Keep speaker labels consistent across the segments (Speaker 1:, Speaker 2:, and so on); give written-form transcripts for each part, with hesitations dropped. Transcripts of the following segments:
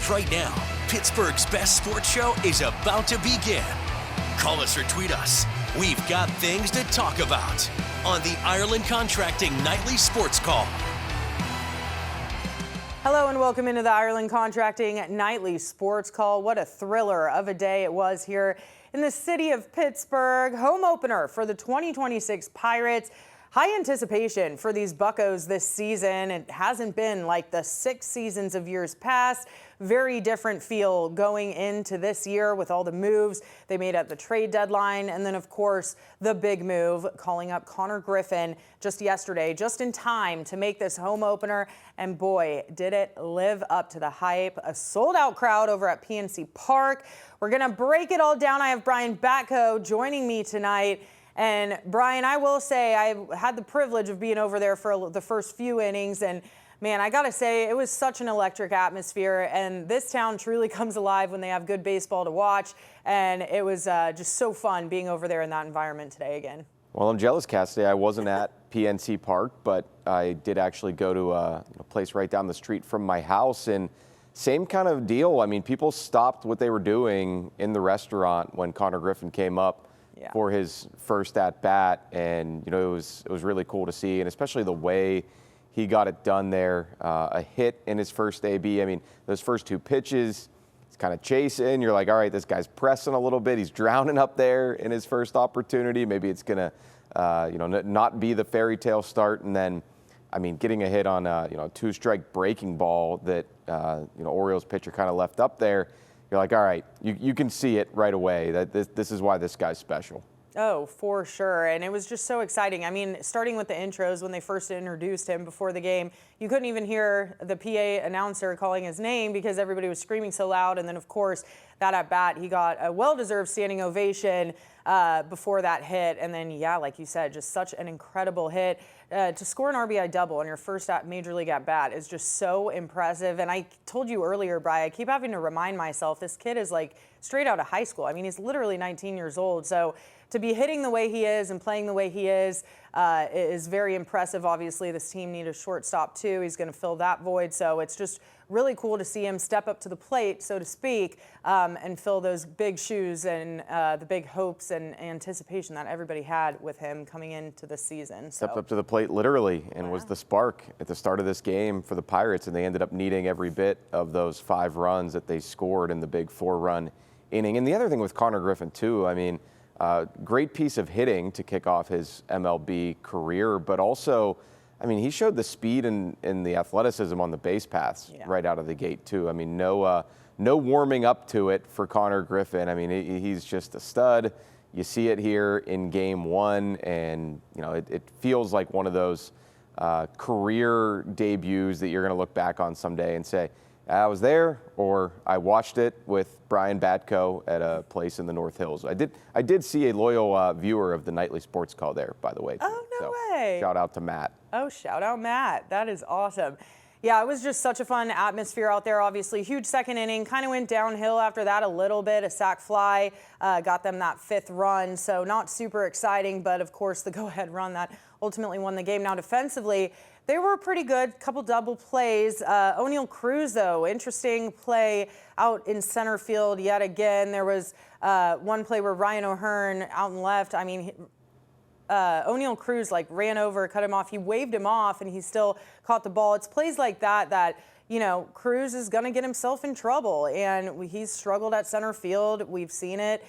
Speaker 1: Right now, Pittsburgh's best sports show is about to begin. Call us or tweet us. We've got things to talk about on the Ireland Contracting Nightly Sports Call.
Speaker 2: Hello and welcome into the Ireland Contracting Nightly Sports Call. What a thriller of a day it was here in the city of Pittsburgh. Home opener for the 2026 Pirates. High anticipation for these Buccos this season. It hasn't been like the 6 seasons of years past. Very different feel going into this year with all the moves they made at the trade deadline. And then, of course, the big move, calling up Connor Griffin just yesterday, just in time to make this home opener. And boy, did it live up to the hype. A sold-out crowd over at PNC Park. We're going to break it all down. I have Brian Batko joining me tonight. And Brian, I will say I had the privilege of being over there for the first few innings, and man, I gotta say it was such an electric atmosphere, and this town truly comes alive when they have good baseball to watch, and it was just so fun being over there in that environment today again.
Speaker 3: Well, I'm jealous, Cassidy. I wasn't at PNC Park, but I did actually go to a place right down the street from my house, and same kind of deal. I mean, people stopped what they were doing in the restaurant when Connor Griffin came up for his first at bat, and it was really cool to see, and especially the way he got it done there. A hit in his first AB. I mean, those first 2 pitches, he's kind of chasing. You're like, all right, this guy's pressing a little bit. He's drowning up there in his first opportunity. Maybe it's gonna, not be the fairy tale start, and then, I mean, getting a hit on a 2-strike breaking ball that Orioles pitcher kind of left up there. You're like, all right, you can see it right away that this is why this guy's special.
Speaker 2: Oh, for sure. And it was just so exciting. I mean, starting with the intros when they first introduced him before the game, you couldn't even hear the PA announcer calling his name because everybody was screaming so loud. And then, of course, that at bat, he got a well-deserved standing ovation before that hit. And then, yeah, like you said, just such an incredible hit. To score an RBI double on your first major league at bat is just so impressive. And I told you earlier, Bri, I keep having to remind myself this kid is like straight out of high school. I mean, he's literally 19 years old. So to be hitting the way he is and playing the way he is very impressive. Obviously, this team needs a shortstop too. He's going to fill that void. So it's just really cool to see him step up to the plate, so to speak, and fill those big shoes and the big hopes and anticipation that everybody had with him coming into the season.
Speaker 3: Stepped up to the plate literally and was the spark at the start of this game for the Pirates, and they ended up needing every bit of those 5 runs that they scored in the big 4-run inning. And the other thing with Connor Griffin too, I mean, great piece of hitting to kick off his MLB career, but also, I mean, he showed the speed and the athleticism on the base paths right out of the gate too. I mean, no warming up to it for Connor Griffin. I mean, he's just a stud. You see it here in Game 1, and it feels like one of those career debuts that you're going to look back on someday and say, I was there, or I watched it with Brian Batko at a place in the North Hills. I did see a loyal viewer of the Nightly Sports Call there, by the way. Too.
Speaker 2: Oh, no way.
Speaker 3: Shout out to Matt.
Speaker 2: Oh, shout out Matt. That is awesome. Yeah, it was just such a fun atmosphere out there, obviously. Huge second inning, kind of went downhill after that a little bit. A sac fly got them that 5th run, so not super exciting, but of course the go-ahead run that ultimately won the game. Now defensively, they were pretty good, couple double plays. O'Neal Cruz, though, interesting play out in center field yet again. There was one play where Ryan O'Hearn out and left. I mean, O'Neal Cruz ran over, cut him off. He waved him off, and he still caught the ball. It's plays like that Cruz is going to get himself in trouble, and he's struggled at center field. We've seen it.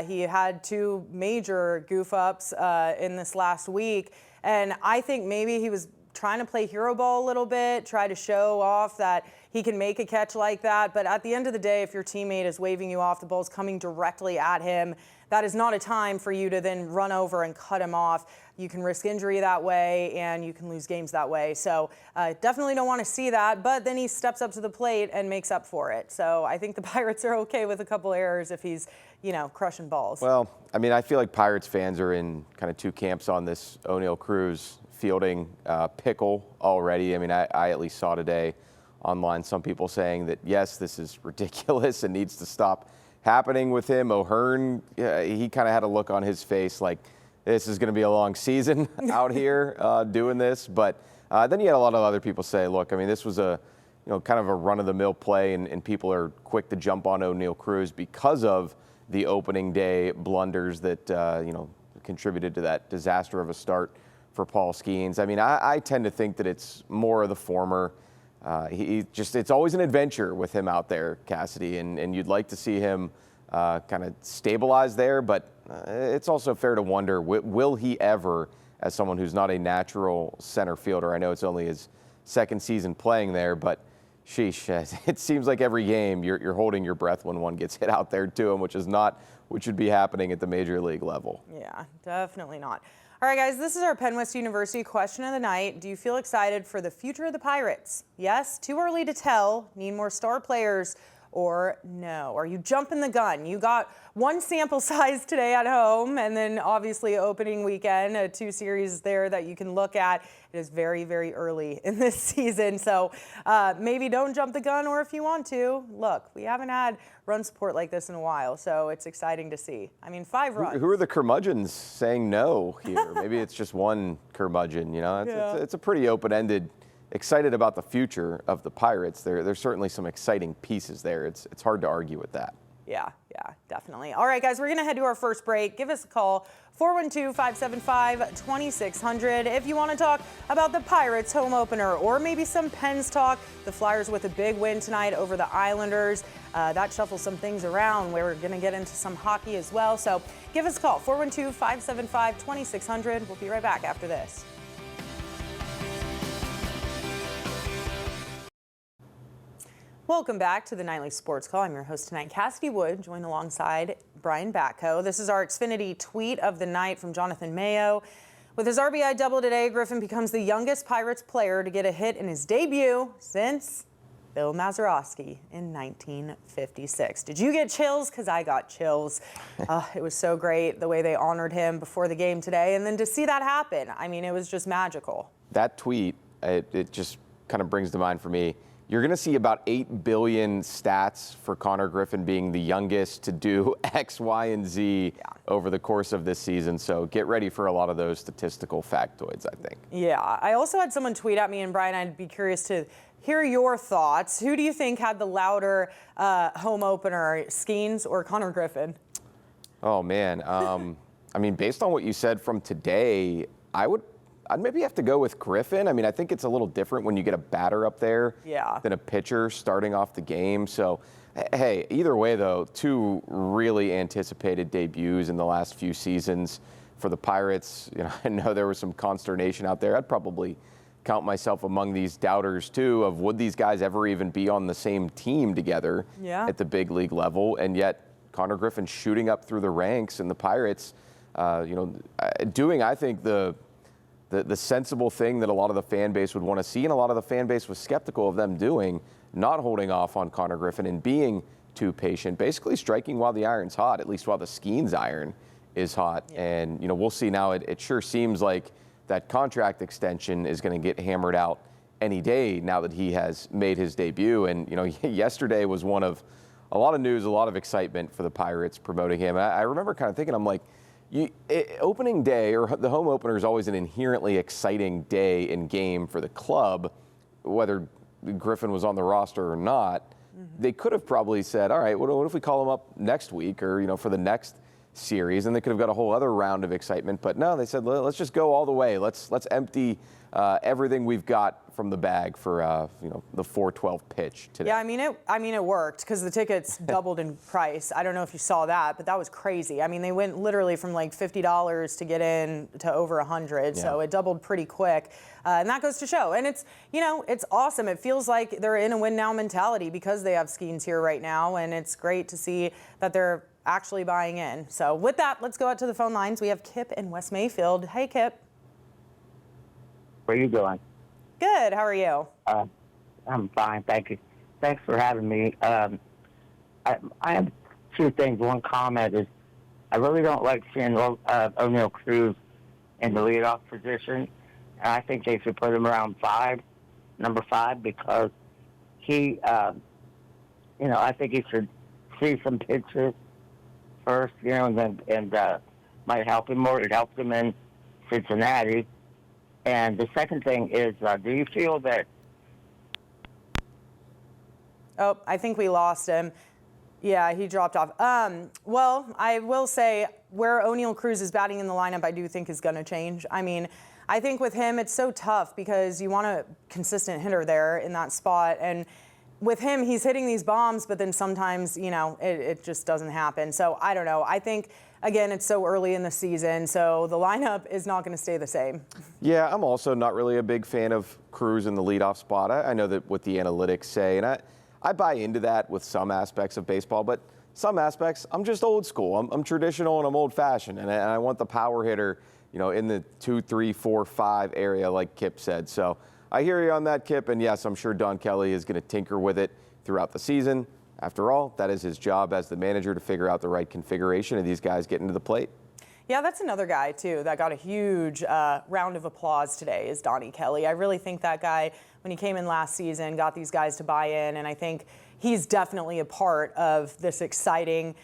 Speaker 2: He had 2 major goof-ups in this last week, and I think maybe he was trying to play hero ball a little bit, try to show off that he can make a catch like that. But at the end of the day, if your teammate is waving you off, the ball's coming directly at him, that is not a time for you to then run over and cut him off. You can risk injury that way, and you can lose games that way. So definitely don't want to see that. But then he steps up to the plate and makes up for it. So I think the Pirates are okay with a couple errors if he's, crushing balls.
Speaker 3: Well, I mean, I feel like Pirates fans are in kind of 2 camps on this O'Neal Cruz fielding pickle already. I mean, I at least saw today online some people saying that, yes, this is ridiculous and needs to stop happening with him. O'Hearn, he kind of had a look on his face like this is going to be a long season out here doing this. But then you had a lot of other people say, look, I mean, this was a kind of a run-of-the-mill play, and people are quick to jump on O'Neal Cruz because of the opening day blunders that, contributed to that disaster of a start for Paul Skeens. I mean, I tend to think that it's more of the former. It's always an adventure with him out there, Cassidy, and you'd like to see him kind of stabilize there, but it's also fair to wonder, will he ever, as someone who's not a natural center fielder, I know it's only his second season playing there, but sheesh, it seems like every game you're holding your breath when one gets hit out there to him, which is not what should be happening at the major league level.
Speaker 2: Yeah, definitely not. All right, guys, this is our Penn West University question of the night. Do you feel excited for the future of the Pirates? Yes, too early to tell, need more star players, or no? Are you jumping the gun? You got one sample size today at home, and then obviously opening weekend, 2 series there that you can look at. It is very, very early in this season, so maybe don't jump the gun, or if you want to, look, we haven't had run support like this in a while, so it's exciting to see. I mean, 5 runs.
Speaker 3: Who are the curmudgeons saying no here? Maybe it's just one curmudgeon, It's a pretty open-ended. Excited about the future of the Pirates. There's certainly some exciting pieces there. It's hard to argue with that.
Speaker 2: Yeah, definitely. All right, guys, we're going to head to our first break. Give us a call, 412-575-2600. If you want to talk about the Pirates home opener or maybe some Pens talk, the Flyers with a big win tonight over the Islanders. That shuffles some things around. We're going to get into some hockey as well. So give us a call, 412-575-2600. We'll be right back after this. Welcome back to the Nightly Sports Call. I'm your host tonight, Cassidy Wood, joined alongside Brian Batko. This is our Xfinity tweet of the night from Jonathan Mayo. With his RBI double today, Griffin becomes the youngest Pirates player to get a hit in his debut since Bill Mazeroski in 1956. Did you get chills? Because I got chills. It was so great the way they honored him before the game today. And then to see that happen, I mean, it was just magical. That tweet,
Speaker 3: it just kind of brings to mind for me, you're going to see about 8 billion stats for Connor Griffin being the youngest to do X, Y, and Z over the course of this season. So get ready for a lot of those statistical factoids, I think.
Speaker 2: Yeah, I also had someone tweet at me, and Brian, I'd be curious to hear your thoughts. Who do you think had the louder home opener, Skeens or Connor Griffin?
Speaker 3: Oh, man. I mean, based on what you said from today, I'd maybe have to go with Griffin. I mean, I think it's a little different when you get a batter up there than a pitcher starting off the game. So, hey, either way, though, 2 really anticipated debuts in the last few seasons for the Pirates. I know there was some consternation out there. I'd probably count myself among these doubters, too, of would these guys ever even be on the same team together at the big league level? And yet, Connor Griffin shooting up through the ranks, and the Pirates, doing, I think, the sensible thing that a lot of the fan base would want to see, and a lot of the fan base was skeptical of them doing, not holding off on Connor Griffin and being too patient, basically striking while the iron's hot, at least while the Skeens iron is hot. And, we'll see now. It sure seems like that contract extension is going to get hammered out any day now that he has made his debut. And, yesterday was one of a lot of news, a lot of excitement for the Pirates promoting him. I remember kind of thinking, I'm like, opening day, or the home opener, is always an inherently exciting day and game for the club, whether Griffin was on the roster or not. They could have probably said, all right, what if we call him up next week or, for the next series, and they could have got a whole other round of excitement. But no, they said, let's just go all the way. Let's empty everything we've got from the bag for the 4:12 pitch today.
Speaker 2: Yeah, I mean it worked because the tickets doubled in price. I don't know if you saw that, but that was crazy. I mean, they went literally from like $50 to get in to over $100, so it doubled pretty quick. And that goes to show. And it's it's awesome. It feels like they're in a win now mentality because they have Skeens here right now, and it's great to see that they're actually buying in. So with that, let's go out to the phone lines. We have Kip in West Mayfield. Hey, Kip.
Speaker 4: What are you doing?
Speaker 2: Good. How are you?
Speaker 4: I'm fine, thank you. Thanks for having me. I have 2 things. One comment is I really don't like seeing O'Neal Cruz in the leadoff position, and I think they should put him around number 5, because he, I think he should see some pitches first, and might help him more. It helped him in Cincinnati. And the second thing is, do you feel that
Speaker 2: Oh, I think we lost him. Yeah, he dropped off. Well, I will say where O'Neal Cruz is batting in the lineup, I do think is going to change. I mean, I think with him, it's so tough because you want a consistent hitter there in that spot. And with him, he's hitting these bombs, but then sometimes, it just doesn't happen. So I don't know. I think, again, it's so early in the season, so the lineup is not going to stay the same.
Speaker 3: Yeah, I'm also not really a big fan of Cruz in the leadoff spot. I know that what the analytics say, and I buy into that with some aspects of baseball, but some aspects, I'm just old school. I'm traditional and I'm old-fashioned, and I want the power hitter, in the 2, 3, 4, 5 area, like Kip said. So I hear you on that, Kip, and yes, I'm sure Don Kelly is going to tinker with it throughout the season. After all, that is his job as the manager to figure out the right configuration of these guys getting to the plate.
Speaker 2: Yeah, that's another guy, too, that got a huge round of applause today is Donnie Kelly. I really think that guy, when he came in last season, got these guys to buy in, and I think he's definitely a part of this excitement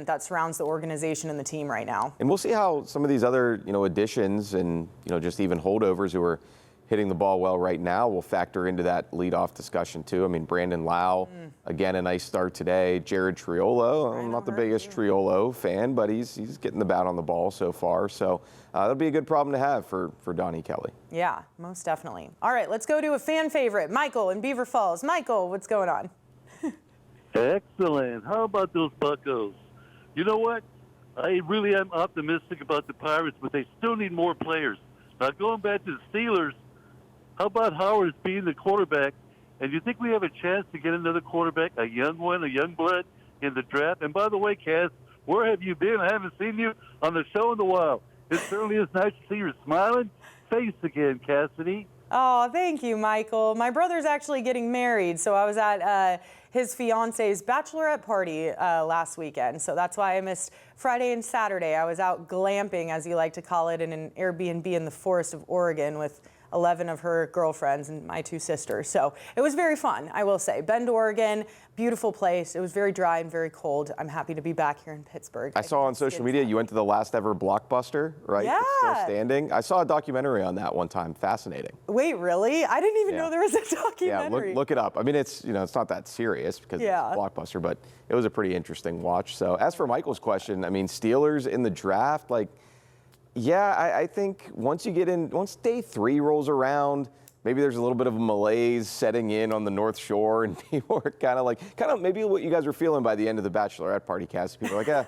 Speaker 2: that surrounds the organization and the team right now.
Speaker 3: And we'll see how some of these other, additions and, just even holdovers who are hitting the ball well right now will factor into that leadoff discussion, too. I mean, Brandon Lau, again, a nice start today. Jared Triolo, I'm not the biggest Triolo fan, but he's getting the bat on the ball so far. So that'll be a good problem to have for Donnie Kelly.
Speaker 2: Yeah, most definitely. All right, let's go to a fan favorite, Michael in Beaver Falls. Michael, what's going on?
Speaker 5: Excellent. How about those Buccos? You know what? I really am optimistic about the Pirates, but they still need more players. Now, going back to the Steelers, how about Howard being the quarterback? And you think we have a chance to get another quarterback, a young one, a young blood in the draft? And by the way, Cass, where have you been? I haven't seen you on the show in a while. It certainly is nice to see your smiling face again, Cassidy.
Speaker 2: Oh, thank you, Michael. My brother's actually getting married, so I was at his fiance's bachelorette party last weekend, so that's why I missed Friday and Saturday. I was out glamping, as you like to call it, in an Airbnb in the forest of Oregon with 11 of her girlfriends and my 2 sisters. So it was very fun, I will say. Bend, Oregon, beautiful place. It was very dry and very cold. I'm happy to be back here in Pittsburgh.
Speaker 3: I saw on social media you went to the last ever Blockbuster, right?
Speaker 2: Yeah.
Speaker 3: It's still standing. I saw a documentary on that one time. Fascinating.
Speaker 2: Wait, really? I didn't even know there was a documentary.
Speaker 3: Yeah, look it up. I mean, it's it's not that serious because it's a Blockbuster, but it was a pretty interesting watch. So as for Michael's question, I mean, Steelers in the draft, yeah, I think once day 3 rolls around, maybe there's a little bit of a malaise setting in on the North Shore, and people are kind of maybe what you guys were feeling by the end of the bachelorette party, Cass. People are like,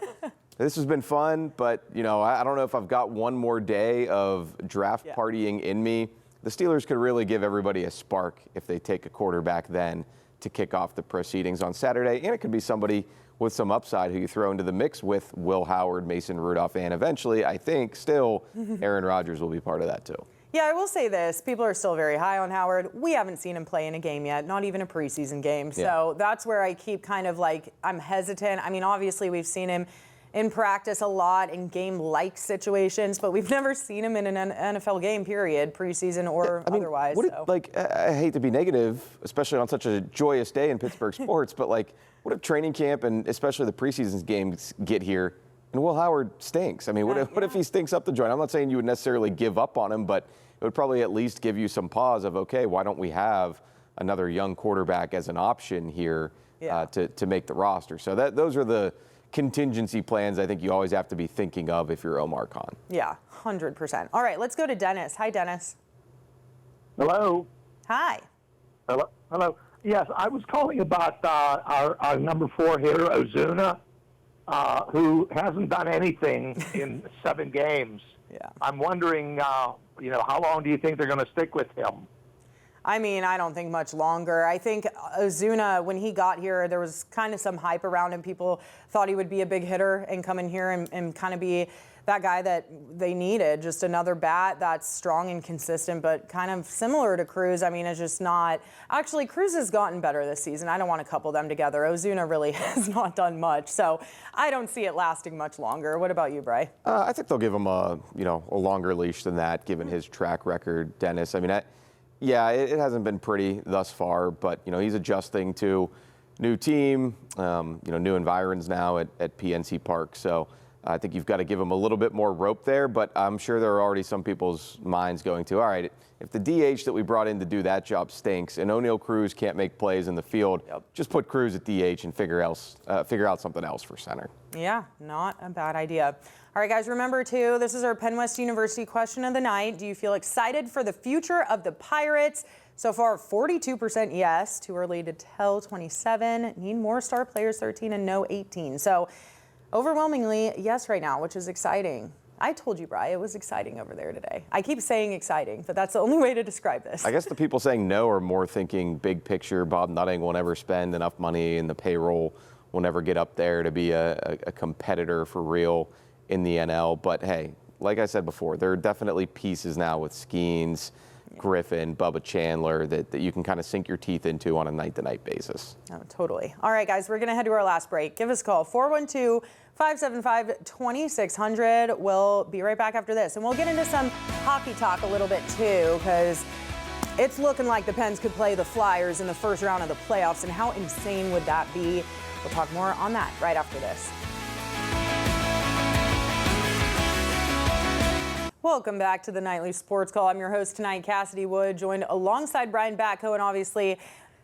Speaker 3: this has been fun, but I don't know if I've got one more day of draft partying in me. The Steelers could really give everybody a spark if they take a quarterback then to kick off the proceedings on Saturday, and it could be somebody with some upside who you throw into the mix with Will Howard, Mason Rudolph, and eventually, I think, still Aaron Rodgers will be part of that too.
Speaker 2: Yeah, I will say this. People are still very high on Howard. We haven't seen him play in a game yet, not even a preseason game. So that's where I keep kind of I'm hesitant. I mean, obviously, we've seen him in practice a lot in game-like situations, but we've never seen him in an NFL game, period, preseason or otherwise.
Speaker 3: I hate to be negative, especially on such a joyous day in Pittsburgh sports, but what if training camp and especially the preseason games get here and Will Howard stinks? I mean, what if he stinks up the joint? I'm not saying you would necessarily give up on him, but it would probably at least give you some pause of, okay, why don't we have another young quarterback as an option here to make the roster? So those are the contingency plans I think you always have to be thinking of if you're Omar Khan.
Speaker 2: Yeah, 100%. All right, let's go to Dennis. Hi, Dennis.
Speaker 6: Hello.
Speaker 2: Hi.
Speaker 6: Hello. Yes, I was calling about our number 4 hitter, Ozuna, who hasn't done anything in 7 games.
Speaker 2: Yeah.
Speaker 6: I'm wondering, how long do you think they're going to stick with him?
Speaker 2: I mean, I don't think much longer. I think Ozuna, when he got here, there was kind of some hype around him. People thought he would be a big hitter and come in here and kind of be that guy that they needed. Just another bat that's strong and consistent, but kind of similar to Cruz. I mean, it's just not. Actually, Cruz has gotten better this season. I don't want to couple them together. Ozuna really has not done much, so I don't see it lasting much longer. What about you, Bry?
Speaker 3: I think they'll give him a longer leash than that, given his track record, Dennis. I mean, it hasn't been pretty thus far, but he's adjusting to new team, new environs now at PNC Park. So I think you've got to give them a little bit more rope there, but I'm sure there are already some people's minds going to, all right, if the DH that we brought in to do that job stinks and O'Neal Cruz can't make plays in the field, just put Cruz at DH and figure out something else for center. Yeah,
Speaker 2: not a bad idea. All right, guys, remember, too, this is our Penn West University question of the night. Do you feel excited for the future of the Pirates? So far, 42% yes. Too early to tell, 27. Need more star players, 13, and no, 18. So overwhelmingly yes right now, which is exciting. I told you, Bri, it was exciting over there today. I keep saying exciting, but that's the only way to describe this.
Speaker 3: I guess the people saying no are more thinking big picture. Bob Nutting will never spend enough money, and the payroll will never get up there to be a competitor for real in the NL. But hey, like I said before, there are definitely pieces now with Skeens, Griffin, Bubba Chandler that you can kind of sink your teeth into on a night-to-night basis.
Speaker 2: Oh, totally. All right, guys, we're going to head to our last break. Give us a call, 412-575-2600. We'll be right back after this. And we'll get into some hockey talk a little bit, too, because it's looking like the Pens could play the Flyers in the first round of the playoffs. And how insane would that be? We'll talk more on that right after this. Welcome back to the Nightly Sports Call. I'm your host tonight, Cassidy Wood, joined alongside Brian Batko, and obviously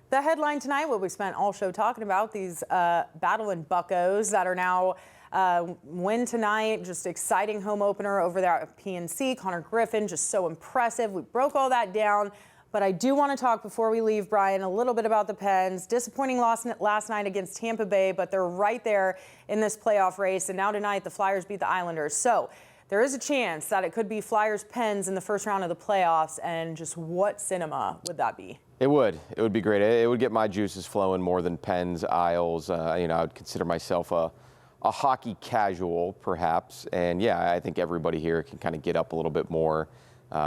Speaker 2: the headline tonight, what we spent all show talking about, these battling buccos that are now win tonight. Just exciting home opener over there at PNC. Connor Griffin, just so impressive. We broke all that down. But I do want to talk before we leave, Brian, a little bit about the Pens. Disappointing loss last night against Tampa Bay, but they're right there in this playoff race. And now tonight, the Flyers beat the Islanders. So there is a chance that it could be Flyers-Pens in the first round of the playoffs, and just what cinema would that be?
Speaker 3: It would. It would be great. It would get my juices flowing more than Pens, Isles. I would consider myself a hockey casual, perhaps. And, yeah, I think everybody here can kind of get up a little bit more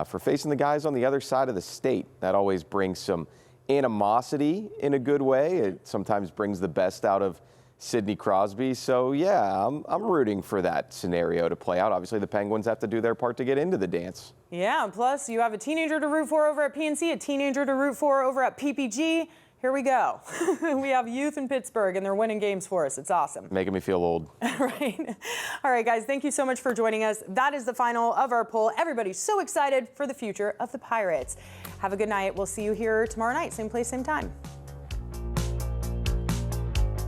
Speaker 3: for facing the guys on the other side of the state. That always brings some animosity in a good way. It sometimes brings the best out of Sidney Crosby. So, yeah, I'm rooting for that scenario to play out. Obviously, the Penguins have to do their part to get into the dance.
Speaker 2: Yeah, plus you have a teenager to root for over at PNC, a teenager to root for over at PPG. Here we go. We have youth in Pittsburgh, and they're winning games for us. It's awesome.
Speaker 3: Making me feel old.
Speaker 2: Right. All right, guys, thank you so much for joining us. That is the final of our poll. Everybody's so excited for the future of the Pirates. Have a good night. We'll see you here tomorrow night, same place, same time.